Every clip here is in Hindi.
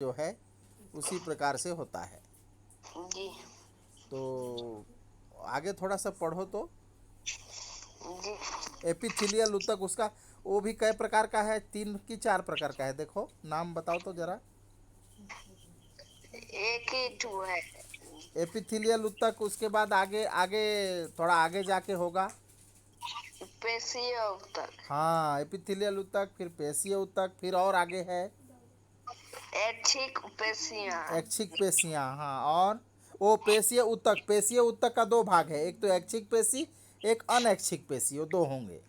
जो है उसी प्रकार से होता है। जी तो आगे थोड़ा सा पढ़ो तो। जी। एपिथेलियल ऊतक उसका वो भी कई प्रकार का है, 3 की 4 प्रकार का है, देखो नाम बताओ तो जरा। एक ही ठू है। एपिथेलियल ऊतक, उसके बाद आगे आगे थोड़ा आगे जाके होगा। पेशीय ऊतक। हाँ, एपिथेलियल ऊतक, फिर पेशीय ऊतक, फिर और आगे है ऐच्छिक पेशियां। ऐच्छिक पेशियां। हाँ, और वो पेशीय ऊतक, पेशीय ऊतक का 2 भाग है, एक तो ऐच्छिक पेशी, एक अनैच्छिक पेशी, वो 2 होंगे।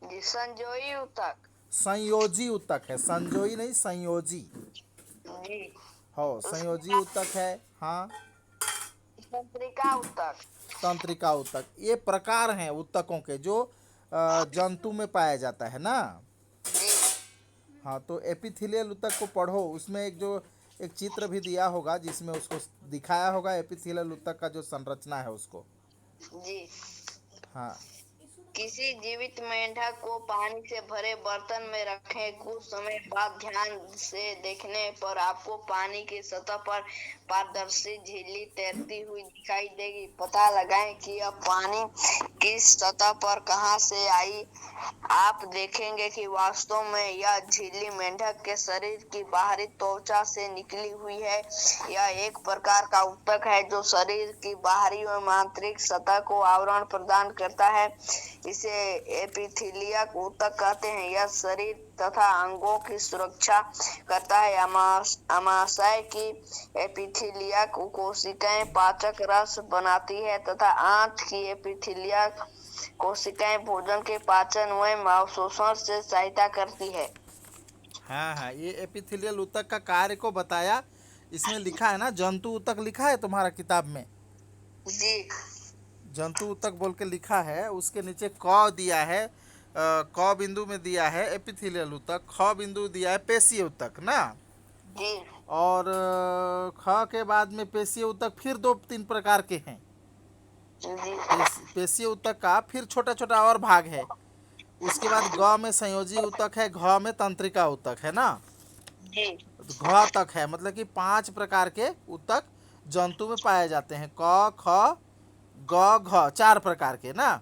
जी संयोजी ऊतक। संयोजी ऊतक है, संयोजी नहीं, संयोजी। जी हो, उसके संयोजी बाद ऊतक है। हाँ, तंत्रिका ऊतक। तंत्रिका ऊतक। ये प्रकार हैं ऊतकों के जो जंतु में पाया जाता है ना। जी हाँ, तो एपिथेलियल ऊतक को पढ़ो, उसमें एक चित्र भी दिया होगा जिसमें उसको दिखाया होगा एपिथेलियल ऊतक का जो संरचना है उसको। जी। हाँ। किसी जीवित मेंढक को पानी से भरे बर्तन में रखें। कुछ समय बाद ध्यान से देखने पर आपको पानी की सतह पर पारदर्शी झिल्ली तैरती हुई दिखाई देगी। पता लगाएं कि यह पानी किस सतह पर कहां से आई। आप देखेंगे कि वास्तव में यह झिल्ली मेंढक के शरीर की बाहरी त्वचा से निकली हुई है। यह एक प्रकार का ऊतक है जो शरीर की बाहरी और आंतरिक सतह को आवरण प्रदान करता है। इसे एपिथेलियल ऊतक कहते हैं। यह शरीर तथा अंगों की सुरक्षा करता है। अमाशय की एपिथेलियल कोशिकाएं पाचक रस बनाती है तथा आंत की एपिथेलियल कोशिकाएं भोजन के पाचन व अवशोषण से सहायता करती है। हाँ हाँ, ये एपिथेलियल ऊतक का कार्य को बताया। इसमें लिखा है ना, जंतु ऊतक लिखा है तुम्हारा किताब में। जी जंतु ऊतक बोल के लिखा है, उसके नीचे क दिया है, क बिंदु में दिया है एपिथेलियल ऊतक, ख बिंदु दिया है पेशीय ऊतक ना। जी और ख के बाद में पेशीय ऊतक फिर 2-3 प्रकार के हैं। जी पेशीय ऊतक का फिर छोटा छोटा और भाग है। उसके बाद ग में संयोजी ऊतक है, घ में तंत्रिका ऊतक है ना। जी तो घ तक है, मतलब कि 5 प्रकार के ऊतक जंतु में पाए जाते हैं। क ख ग घ, 4 प्रकार के ना।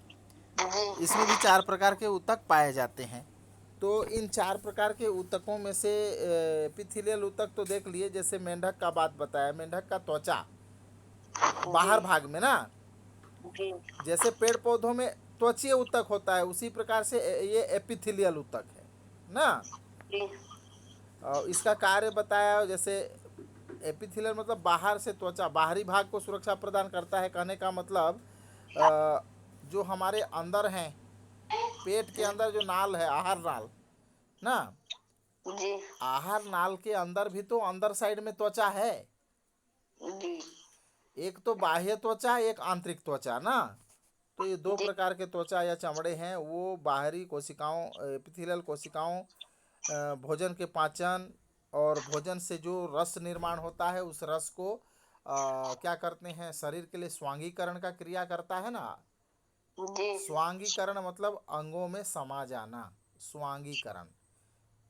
जी इसमें भी 4 प्रकार के ऊतक पाए जाते हैं। तो इन 4 प्रकार के ऊतकों में से एपिथेलियल ऊतक तो देख लिए, जैसे मेंढक का बात बताया, मेंढक का त्वचा जी बाहर भाग में ना, जी जैसे पेड़ पौधों में त्वचीय ऊतक होता है, उसी प्रकार से ये एपिथेलियल ऊतक है ना। जी और इसका कार्य बताया, जैसे एपिथेलियल मतलब बाहर से त्वचा, बाहरी भाग को सुरक्षा प्रदान करता है। कहने का मतलब जो हमारे अंदर हैं, पेट के अंदर जो नाल है, आहार नाल ना, जी आहार नाल के अंदर भी तो अंदर साइड में त्वचा है। जी एक तो बाह्य त्वचा, एक आंतरिक त्वचा ना। तो ये 2 जी प्रकार के त्वचा या चमड़े हैं, वो बाहरी कोशिकाओं, एपिथेलियल कोशिकाओं भोजन के पाचन और भोजन से जो रस निर्माण होता है, उस रस को क्या करते हैं, शरीर के लिए स्वांगीकरण का क्रिया करता है ना। जी स्वांगीकरण मतलब अंगों में समा जाना, स्वांगीकरण।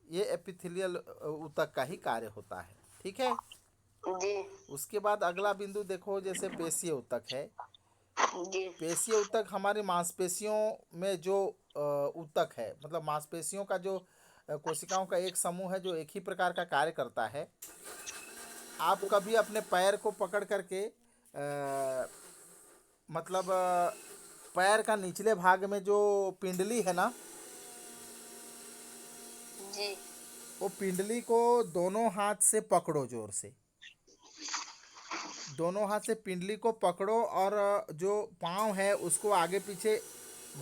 ये एपिथेलियल ऊतक का ही कार्य होता है। ठीक है। जी उसके बाद अगला बिंदु देखो, जैसे पेशीय ऊतक है। जी पेशीय ऊतक हमारी मांसपेशियों में जो ऊतक है, मतलब मांसपेशियों का जो कोशिकाओं का एक समूह है जो एक ही प्रकार का कार्य करता है। आप कभी अपने पैर को पकड़ करके मतलब पैर का निचले भाग में जो पिंडली है ना, जी वो पिंडली को दोनों हाथ से पकड़ो, जोर से दोनों हाथ से पिंडली को पकड़ो, और जो पाँव है उसको आगे पीछे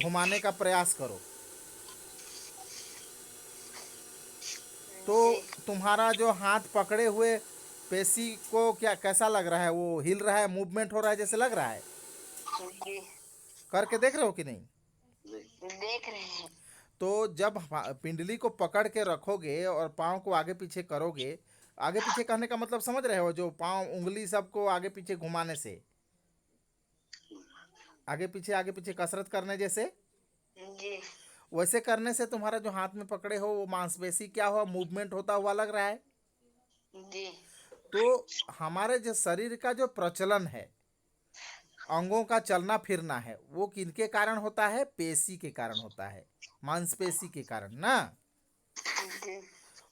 घुमाने का प्रयास करो। तो जी तुम्हारा जो हाथ पकड़े हुए पेशी को क्या कैसा लग रहा है, वो हिल रहा है, मूवमेंट हो रहा है जैसे लग रहा है। जी करके देख रहे हो कि नहीं। देख रहे हैं। तो जब पिंडली को पकड़ के रखोगे और पाँव को आगे पीछे करोगे, आगे पीछे कहने का मतलब समझ रहे हो, जो पाँव उंगली सबको आगे पीछे घुमाने से, आगे पीछे कसरत करने जैसे, जी वैसे करने से तुम्हारा जो हाथ में पकड़े हो वो मांसपेशी क्या हुआ, मूवमेंट होता हुआ लग रहा है। जी तो हमारे जो शरीर का जो प्रचलन है, अंगों का चलना फिरना है, वो किनके कारण होता है? पेशी के कारण होता है, मांसपेशी के कारण ना। जी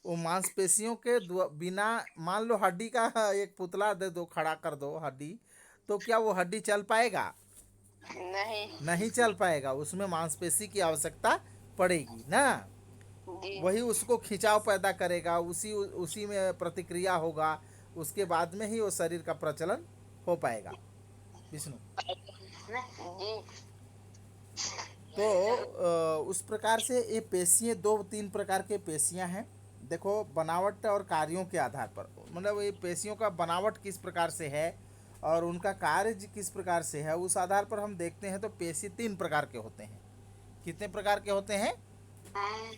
वो मांसपेशियों के बिना, मान लो हड्डी का एक पुतला दे दो, खड़ा कर दो हड्डी, तो क्या वो हड्डी चल पाएगा? नहीं। नहीं चल पाएगा, उसमें मांसपेशी की आवश्यकता पड़ेगी ना। जी वही उसको खिंचाव पैदा करेगा, उसी उसी में प्रतिक्रिया होगा, उसके बाद में ही वो शरीर का प्रचलन हो पाएगा। विष्णु, जी तो उस प्रकार से ये पेशियाँ, दो तीन प्रकार के पेशियाँ हैं। देखो, बनावट और कार्यों के आधार पर, मतलब ये पेशियों का बनावट किस प्रकार से है और उनका कार्य किस प्रकार से है, उस आधार पर हम देखते हैं। तो पेशी तीन प्रकार के होते हैं। कितने प्रकार के होते हैं?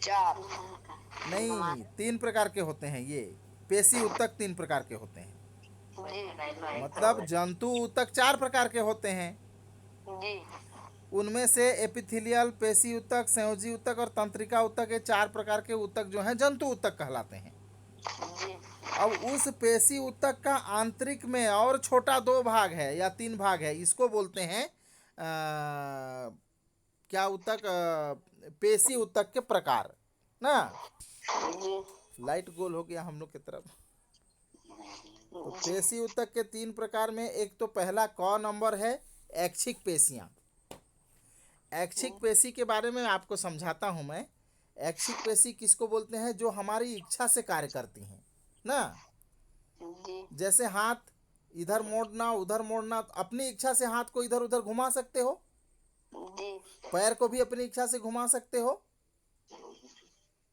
4। नहीं, तीन प्रकार के होते हैं ये। पेशी ऊतक तीन प्रकार के होते हैं। जी मतलब जंतु ऊतक चार प्रकार के होते हैं। जी उनमें से एपिथेलियल, पेशी ऊतक, संयोजी ऊतक और तंत्रिका ऊतक, ये चार प्रकार के ऊतक जो हैं जंतु ऊतक कहलाते हैं। जी अब उस पेशी ऊतक का आंतरिक में और छोटा दो भाग है या तीन भाग है, इसको बोलते हैं क्या ऊतक? पेशी ऊतक के प्रकार ना। जी लाइट गोल हो गया हम लोग की तरफ। तो पेशी ऊतक के तीन प्रकार में, एक तो पहला क नंबर है ऐच्छिक पेशियां। ऐच्छिक पेशी के बारे में आपको समझाता हूं मैं। ऐच्छिक पेशी किसको बोलते हैं? जो हमारी इच्छा से कार्य करती हैं ना। जी जैसे हाथ इधर मोड़ना उधर मोड़ना, अपनी इच्छा से हाथ को इधर उधर घुमा सकते हो, जी पैर को भी अपनी इच्छा से घुमा सकते हो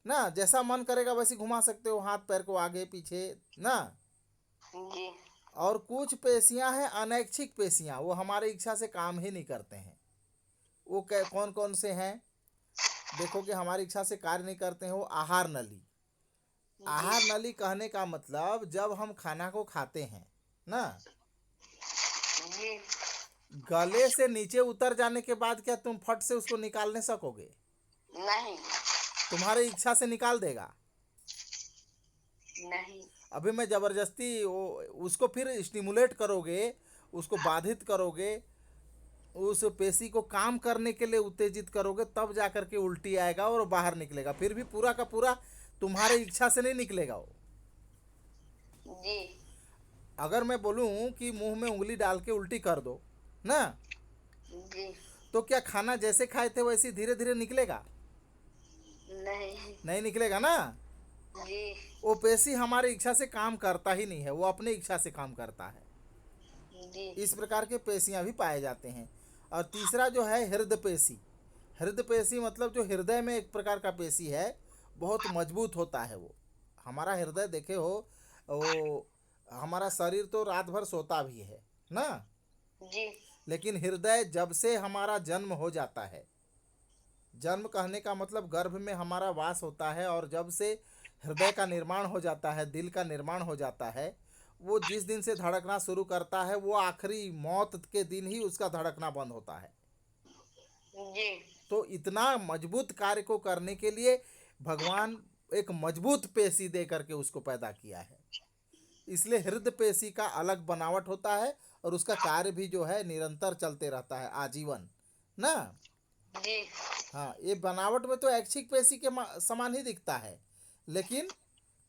ना। जैसा मन करेगा वैसे घुमा सकते हो, हाथ पैर को आगे पीछे ना। जी और कुछ पेशियां हैं अनैच्छिक पेशियां, वो हमारी इच्छा से काम ही नहीं करते हैं। वो कौन कौन से हैं? देखो कि हमारी इच्छा से कार्य नहीं करते हैं। वो आहार नली। आहार नली कहने का मतलब, जब हम खाना को खाते हैं ना, जी गले से नीचे उतर जाने के बाद क्या तुम फट से उसको निकालने सकोगे? नहीं तुम्हारी इच्छा से निकाल देगा? नहीं अभी मैं ज़बरदस्ती उसको फिर स्टिमुलेट करोगे, उसको बाधित करोगे, उस पेशी को काम करने के लिए उत्तेजित करोगे, तब जा कर के उल्टी आएगा और बाहर निकलेगा। फिर भी पूरा का पूरा तुम्हारे इच्छा से नहीं निकलेगा वो। जी अगर मैं बोलूँ कि मुंह में उंगली डाल के उल्टी कर दो ना, जी तो क्या खाना जैसे खाए थे वैसे धीरे धीरे निकलेगा? नहीं नहीं निकलेगा ना। जी वो पेशी हमारी इच्छा से काम करता ही नहीं है, वो अपनी इच्छा से काम करता है। जी इस प्रकार के पेशियां भी पाए जाते हैं। और तीसरा जो है हृदय पेशी। हृदय पेशी मतलब जो हृदय में एक प्रकार का पेशी है, बहुत मजबूत होता है वो। हमारा हृदय देखे हो, वो हमारा शरीर तो रात भर सोता भी है ना, जी लेकिन हृदय जब से हमारा जन्म हो जाता है, जन्म कहने का मतलब गर्भ में हमारा वास होता है, और जब से हृदय का निर्माण हो जाता है, दिल का निर्माण हो जाता है, वो जिस दिन से धड़कना शुरू करता है, वो आखिरी मौत के दिन ही उसका धड़कना बंद होता है। जी तो इतना मजबूत कार्य को करने के लिए भगवान एक मजबूत पेशी दे करके उसको पैदा किया है। इसलिए हृदय पेशी का अलग बनावट होता है, और उसका कार्य भी जो है निरंतर चलते रहता है आजीवन ना। जी हाँ, ये बनावट में तो ऐच्छिक पेशी के समान ही दिखता है, लेकिन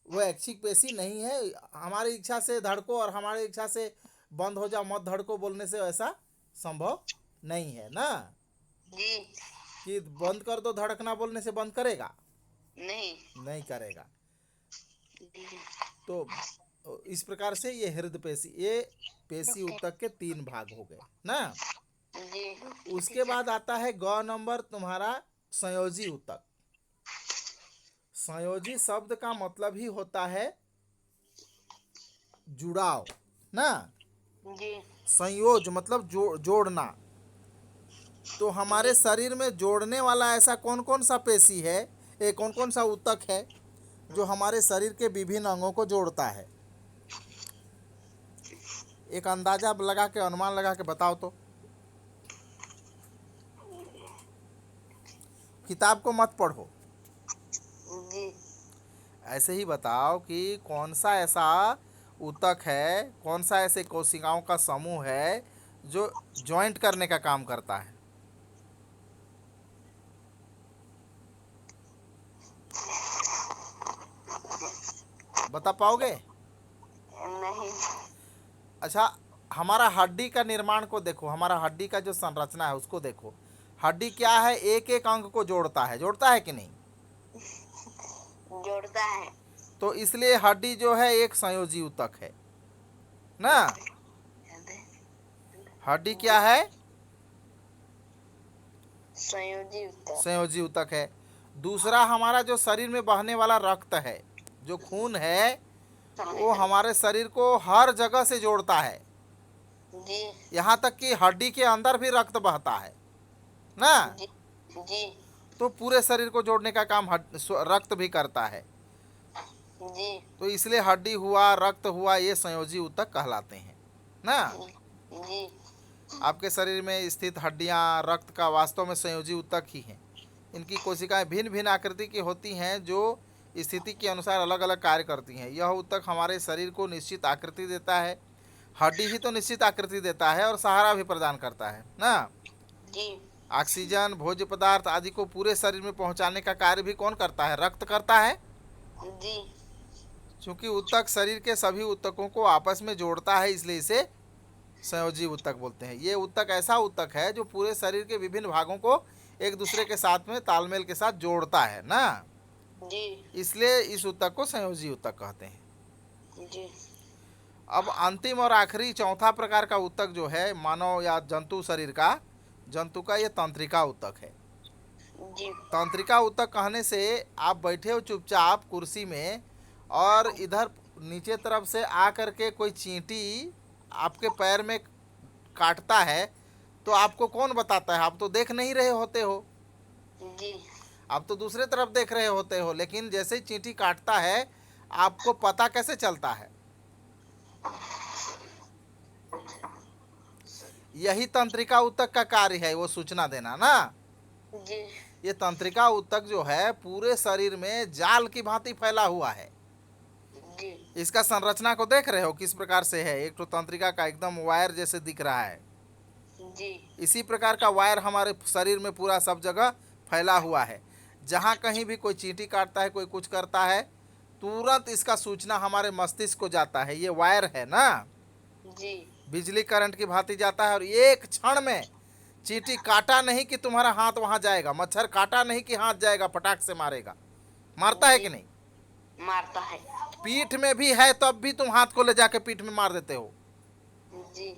वो ऐच्छिक पेशी नहीं है। हमारी इच्छा से धड़को और हमारी इच्छा से बंद हो जाओ, मत धड़को बोलने से ऐसा संभव नहीं है ना। जी कि बंद कर दो धड़कना बोलने से बंद करेगा? नहीं नहीं करेगा। जी तो इस प्रकार से ये हृदय पेशी, ये पेशी ऊतक के तीन भाग हो गए ना। जी उसके बाद आता है ग नंबर तुम्हारा संयोजी ऊतक। संयोजी शब्द का मतलब ही होता है जुड़ाव ना। जी संयोज मतलब जोड़ना। तो हमारे शरीर में जोड़ने वाला ऐसा कौन कौन सा पेशी है, कौन कौन सा ऊतक है जो हमारे शरीर के विभिन्न अंगों को जोड़ता है? एक अंदाजा लगा के, अनुमान लगा के बताओ तो। किताब को मत पढ़ो, जी ऐसे ही बताओ कि कौन सा ऐसा ऊतक है, कौन सा ऐसे कोशिकाओं का समूह है जो जॉइंट करने का काम करता है? बता पाओगे? नहीं। अच्छा, हमारा हड्डी का निर्माण को देखो, हमारा हड्डी का जो संरचना है उसको देखो। हड्डी क्या है? एक एक अंग को जोड़ता है कि नहीं? जोड़ता है। तो इसलिए हड्डी जो है एक संयोजी ऊतक है ना। हड्डी क्या है? संयोजी ऊतक। संयोजी ऊतक है। दूसरा, हमारा जो शरीर में बहने वाला रक्त है, जो खून है, वो हमारे शरीर को हर जगह से जोड़ता है। जी यहाँ तक कि हड्डी के अंदर भी रक्त बहता है ना। जी जी तो पूरे शरीर को जोड़ने का काम रक्त भी करता है। जी तो इसलिए हड्डी हुआ, रक्त हुआ, ये संयोजी ऊतक कहलाते हैं ना। जी आपके शरीर में स्थित हड्डियां, रक्त का वास्तव में संयोजी ऊतक ही हैं। इनकी कोशिकाएं भिन्न भिन्न आकृति की होती हैं जो स्थिति के अनुसार अलग अलग कार्य करती हैं। यह ऊतक हमारे शरीर को निश्चित आकृति देता है। हड्डी ही तो निश्चित आकृति देता है और सहारा भी प्रदान करता है ना। जी ऑक्सीजन, भोज्य पदार्थ आदि को पूरे शरीर में पहुंचाने का कार्य भी कौन करता है? रक्त करता है। जी चूंकि ऊतक शरीर के सभी ऊतकों को आपस में जोड़ता है, इसलिए इसे संयोजी ऊतक बोलते हैं। ये ऊतक ऐसा ऊतक है जो पूरे शरीर के विभिन्न भागों को एक दूसरे के साथ में तालमेल के साथ जोड़ता है ना। जी इसलिए इस ऊतक को संयोजी ऊतक कहते हैं। जी अब अंतिम और आखिरी चौथा प्रकार का ऊतक जो है मानव या जंतु शरीर का, जंतु का, ये तंत्रिका ऊतक है। जी तंत्रिका ऊतक कहने से आप बैठे हो चुपचाप कुर्सी में और इधर नीचे तरफ से आ करके कोई चींटी आपके पैर में काटता है, तो आपको कौन बताता है? आप तो देख नहीं रहे होते हो, जी आप तो दूसरे तरफ देख रहे होते हो, लेकिन जैसे ही चींटी काटता है आपको पता कैसे चलता है? यही तंत्रिका ऊतक का कार्य है, वो सूचना देना ना। जी ये तंत्रिका ऊतक जो है पूरे शरीर में जाल की भांति फैला हुआ है। जी इसका संरचना को देख रहे हो किस प्रकार से है? एक तो तंत्रिका का एकदम वायर जैसे दिख रहा है। जी इसी प्रकार का वायर हमारे शरीर में पूरा सब जगह फैला हुआ है। जहाँ कहीं भी कोई चींटी काटता है, कोई कुछ करता है, तुरंत इसका सूचना हमारे मस्तिष्क को जाता है। ये वायर है ना, जी बिजली करंट की भांति जाता है और एक क्षण में चींटी काटा नहीं कि तुम्हारा हाथ वहां जाएगा, मच्छर काटा नहीं कि हाथ जाएगा, पटाख से मारेगा। मारता है कि नहीं? मारता है। पीठ में भी है तब भी तुम हाथ को ले जाके पीठ में मार देते हो। जी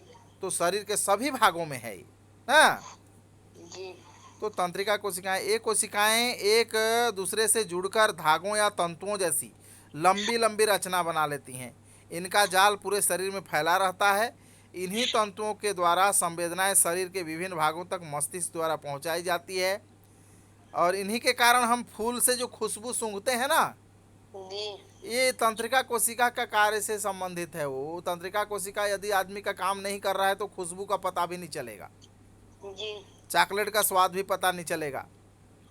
तो शरीर के सभी भागों में है ये ना। जी तो तंत्रिका कोशिकाएं, ये कोशिकाएं एक दूसरे से जुड़कर धागों या तंतुओं जैसी लंबी लंबी रचना बना लेती हैं। इनका जाल पूरे शरीर में फैला रहता है। इन्हीं तंतुओं के द्वारा संवेदनाएं शरीर के विभिन्न भागों तक मस्तिष्क द्वारा पहुंचाई जाती है और इन्हीं के कारण हम फूल से जो खुशबू सूंघते हैं ना, जी ये तंत्रिका कोशिका का कार्य से संबंधित है। वो तंत्रिका कोशिका यदि आदमी का काम नहीं कर रहा है तो खुशबू का पता भी नहीं चलेगा, जी चॉकलेट का स्वाद भी पता नहीं चलेगा,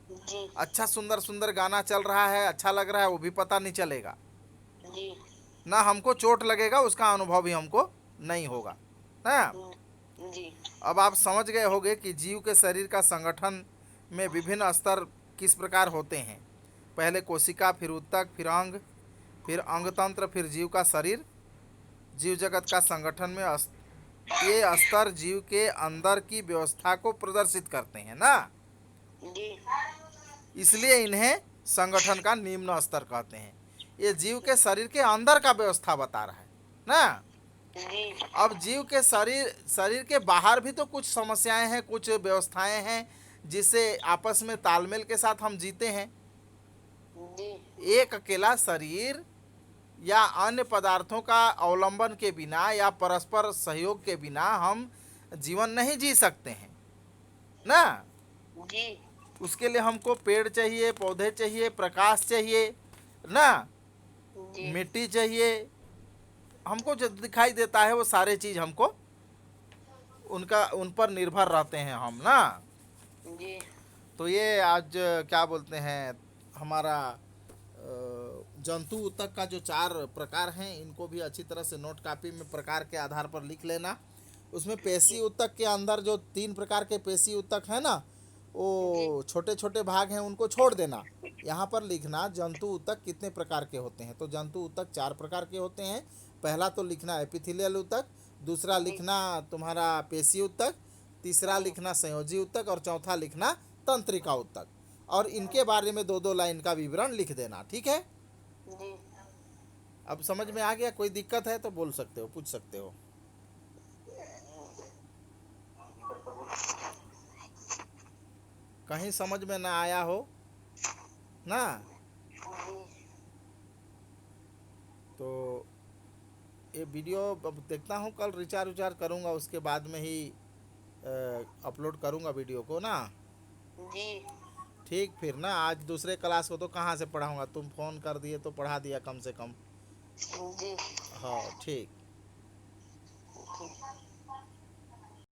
जी अच्छा सुंदर सुंदर गाना चल रहा है, अच्छा लग रहा है, वो भी पता नहीं चलेगा जी ना। हमको चोट लगेगा उसका अनुभव भी हमको नहीं होगा ना। जी अब आप समझ गए होंगे कि जीव के शरीर का संगठन में विभिन्न स्तर किस प्रकार होते हैं। पहले कोशिका, फिर ऊतक, फिर अंग, फिर अंगतंत्र, फिर जीव का शरीर। जीव जगत का संगठन में ये स्तर जीव के अंदर की व्यवस्था को प्रदर्शित करते हैं ना। जी इसलिए इन्हें संगठन का निम्न स्तर कहते हैं। ये जीव के शरीर के अंदर का व्यवस्था बता रहा है ना। जी अब जीव के शरीर के बाहर भी तो कुछ समस्याएं हैं, कुछ व्यवस्थाएं हैं जिससे आपस में तालमेल के साथ हम जीते हैं। जी एक अकेला शरीर या अन्य पदार्थों का अवलंबन के बिना या परस्पर सहयोग के बिना हम जीवन नहीं जी सकते हैं ना। जी उसके लिए हमको पेड़ चाहिए, पौधे चाहिए, प्रकाश चाहिए ना, जी मिट्टी चाहिए। हमको जो दिखाई देता है वो सारे चीज हमको उन पर निर्भर रहते हैं हम ना। जी तो ये आज क्या बोलते हैं, हमारा जंतु ऊतक का जो 4 प्रकार हैं इनको भी अच्छी तरह से नोट कॉपी में प्रकार के आधार पर लिख लेना। उसमें पेशी जी ऊतक के अंदर जो 3 प्रकार के पेशी ऊतक है ना, जी वो छोटे छोटे भाग हैं उनको छोड़ देना। यहाँ पर लिखना जंतु ऊतक कितने प्रकार के होते हैं। तो जंतु ऊतक 4 प्रकार के होते हैं। पहला तो लिखना एपिथेलियल ऊतक, दूसरा जी लिखना तुम्हारा पेशी ऊतक, तीसरा जी लिखना संयोजी ऊतक और चौथा लिखना तंत्रिका ऊतक। और इनके बारे में 2-2 लाइन का विवरण लिख देना, ठीक है। जी अब समझ में आ गया? कोई दिक्कत है तो बोल सकते हो, पूछ सकते हो। कहीं समझ में ना आया हो ना, तो ये वीडियो अब देखता हूँ, कल रिचार्ज उचार करूँगा, उसके बाद में ही अपलोड करूँगा वीडियो को ना। जी ठीक, फिर ना आज दूसरे क्लास को तो कहाँ से पढ़ाऊँगा, तुम फ़ोन कर दिए तो पढ़ा दिया कम से कम। जी। हाँ ठीक।